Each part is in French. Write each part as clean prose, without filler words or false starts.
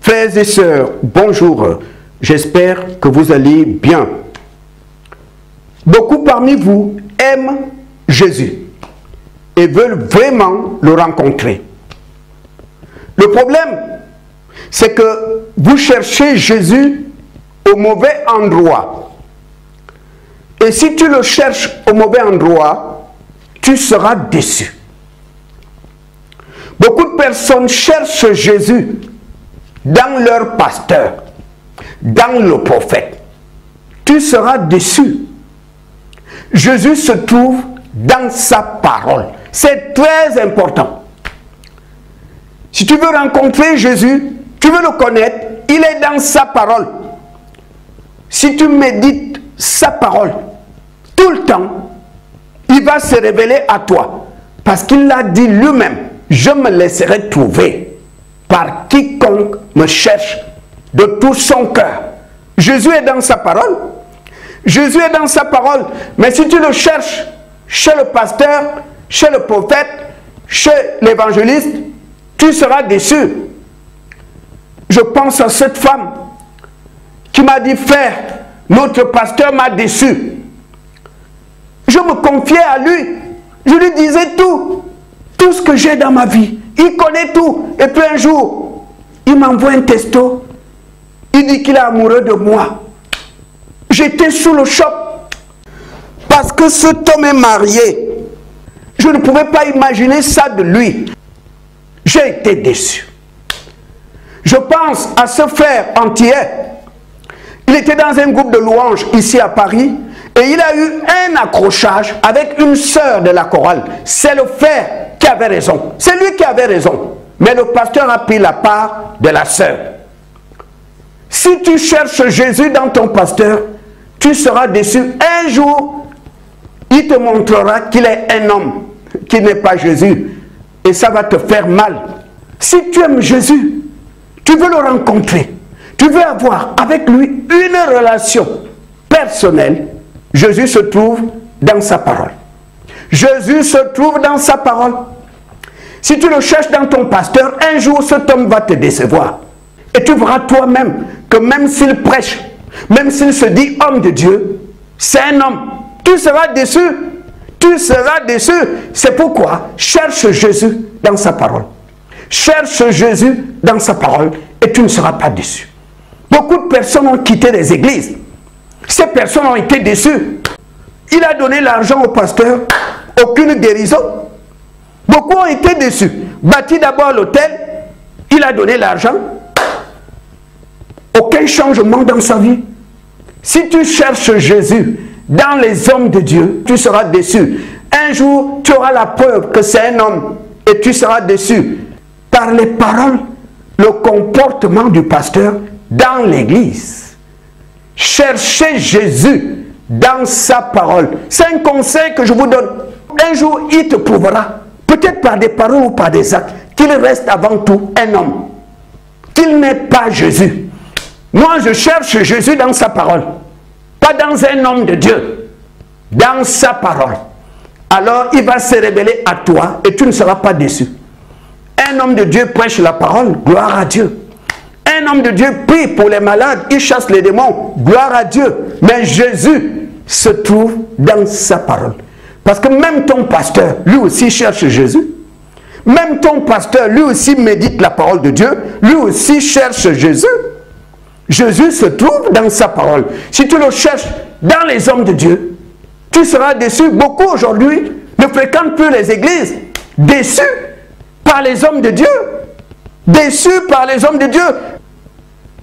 Frères et sœurs, bonjour. J'espère que vous allez bien. Beaucoup parmi vous aiment Jésus et veulent vraiment le rencontrer. Le problème, c'est que vous cherchez Jésus au mauvais endroit. Et si tu le cherches au mauvais endroit, tu seras déçu. Beaucoup de personnes cherchent Jésus dans leur pasteur, dans le prophète. Tu seras déçu. Jésus se trouve dans sa parole. C'est très important. Si tu veux rencontrer Jésus, tu veux le connaître, il est dans sa parole. Si tu médites sa parole tout le temps, il va se révéler à toi. Parce qu'il l'a dit lui-même, je me laisserai trouver par quiconque me cherche de tout son cœur. Jésus est dans sa parole. Jésus est dans sa parole. Mais si tu le cherches chez le pasteur, chez le prophète, chez l'évangéliste, tu seras déçu. Je pense à cette femme qui m'a dit, frère, notre pasteur m'a déçu. Je me confiais à lui. Je lui disais tout ce que j'ai dans ma vie. Il connaît tout. Et puis un jour, il m'envoie un texto. Il dit qu'il est amoureux de moi. J'étais sous le choc. Parce que cet homme est marié. Je ne pouvais pas imaginer ça de lui. J'ai été déçu. Je pense à ce frère entier. Il était dans un groupe de louanges ici à Paris. Et il a eu un accrochage avec une sœur de la chorale. C'est le frère qui avait raison. C'est lui qui avait raison. Mais le pasteur a pris la part de la sœur. Si tu cherches Jésus dans ton pasteur, tu seras déçu. Un jour, il te montrera qu'il est un homme, qui n'est pas Jésus. Et ça va te faire mal. Si tu aimes Jésus, tu veux le rencontrer, tu veux avoir avec lui une relation personnelle, Jésus se trouve dans sa parole. Jésus se trouve dans sa parole. Si tu le cherches dans ton pasteur, un jour cet homme va te décevoir. Et tu verras toi-même que même s'il prêche, même s'il se dit homme de Dieu, c'est un homme. Tu seras déçu. Tu seras déçu. C'est pourquoi cherche Jésus dans sa parole. Cherche Jésus dans sa parole et tu ne seras pas déçu. Beaucoup de personnes ont quitté les églises. Ces personnes ont été déçues. Il a donné l'argent au pasteur, aucune guérison. Beaucoup ont été déçus. Bâti d'abord l'hôtel, il a donné l'argent. Aucun changement dans sa vie. Si tu cherches Jésus dans les hommes de Dieu, tu seras déçu. Un jour, tu auras la preuve que c'est un homme et tu seras déçu par les paroles, le comportement du pasteur dans l'église. Cherchez Jésus dans sa parole. C'est un conseil que je vous donne. Un jour, il te prouvera, peut-être par des paroles ou par des actes, qu'il reste avant tout un homme. Qu'il n'est pas Jésus. Moi, je cherche Jésus dans sa parole. Pas dans un homme de Dieu. Dans sa parole. Alors, il va se révéler à toi et tu ne seras pas déçu. Un homme de Dieu prêche la parole, gloire à Dieu. Un homme de Dieu prie pour les malades, il chasse les démons, gloire à Dieu. Mais Jésus se trouve dans sa parole. Parce que même ton pasteur, lui aussi cherche Jésus. Même ton pasteur, lui aussi médite la parole de Dieu. Lui aussi cherche Jésus. Jésus se trouve dans sa parole. Si tu le cherches dans les hommes de Dieu, tu seras déçu. Beaucoup aujourd'hui ne fréquentent plus les églises. Déçus par les hommes de Dieu. Déçus par les hommes de Dieu.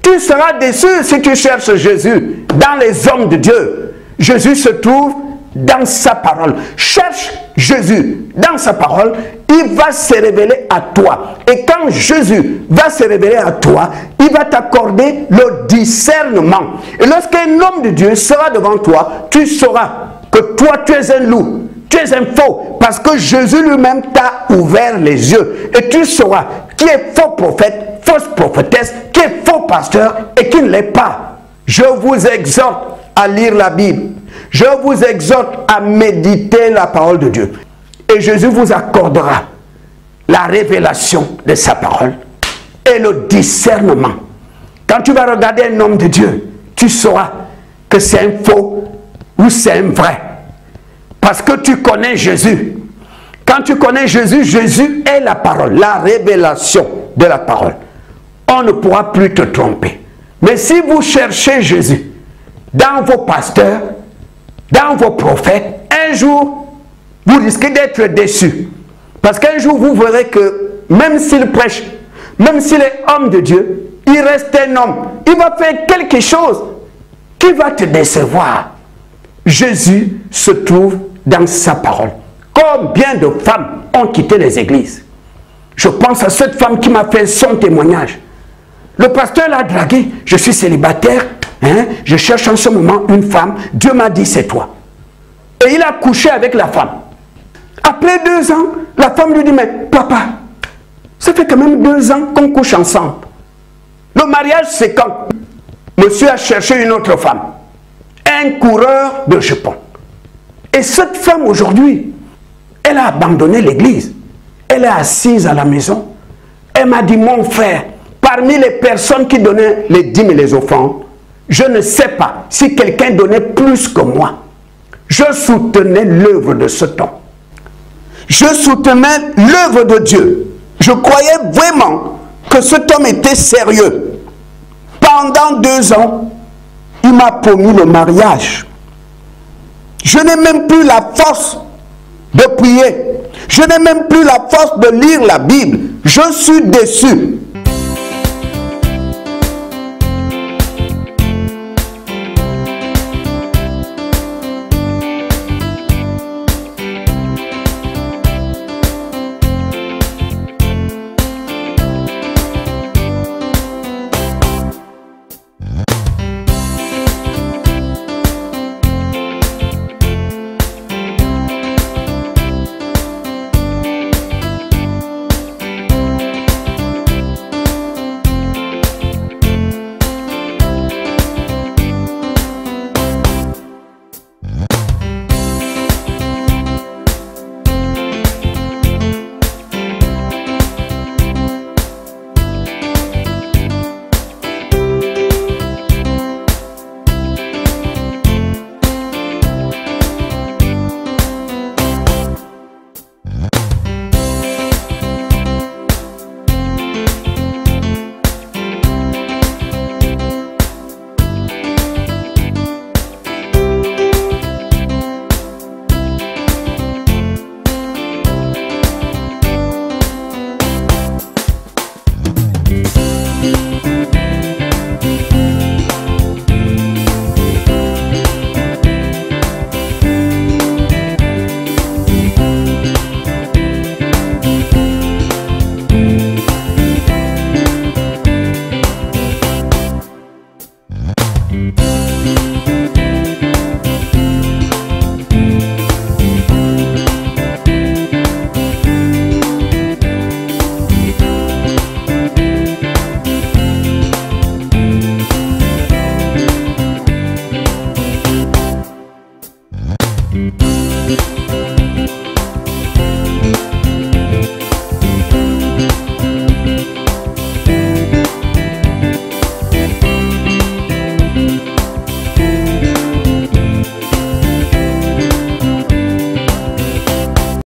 Tu seras déçu si tu cherches Jésus dans les hommes de Dieu. Jésus se trouve dans sa parole. Cherche Jésus dans sa parole, il va se révéler à toi. Et quand Jésus va se révéler à toi, il va t'accorder le discernement. Et lorsqu'un homme de Dieu sera devant toi, tu sauras que toi tu es un loup, tu es un faux, parce que Jésus lui-même t'a ouvert les yeux. Et tu sauras qui est faux prophète, fausse prophétesse, qui est faux pasteur et qui ne l'est pas. Je vous exhorte à lire la Bible. Je vous exhorte à méditer la parole de Dieu. Et Jésus vous accordera la révélation de sa parole et le discernement Quand tu vas regarder un homme de Dieu, tu sauras que c'est un faux ou c'est un vrai. Parce que tu connais Jésus. Quand tu connais Jésus, Jésus est la parole, la révélation de la parole. On ne pourra plus te tromper. Mais si vous cherchez Jésus dans vos pasteurs, dans vos prophètes, un jour, vous risquez d'être déçus. Parce qu'un jour, vous verrez que même s'il prêche, même s'il est homme de Dieu, il reste un homme. Il va faire quelque chose qui va te décevoir. Jésus se trouve dans sa parole. Combien de femmes ont quitté les églises? Je pense à cette femme qui m'a fait son témoignage. Le pasteur l'a dragué. Je suis célibataire. Je cherche en ce moment une femme. Dieu m'a dit c'est toi. Et il a couché avec la femme. Après 2 ans, la femme lui dit mais papa, ça fait quand même 2 ans qu'on couche ensemble. Le mariage c'est quand? Monsieur a cherché une autre femme. Un coureur de jupons. Et cette femme aujourd'hui, elle a abandonné l'église. Elle est assise à la maison. Elle m'a dit, mon frère, parmi les personnes qui donnaient les dîmes et les offrandes, je ne sais pas si quelqu'un donnait plus que moi. Je soutenais l'œuvre de cet homme. Je soutenais l'œuvre de Dieu. Je croyais vraiment que cet homme était sérieux. Pendant 2 ans, il m'a promis le mariage. Je n'ai même plus la force de prier. Je n'ai même plus la force de lire la Bible. Je suis déçu.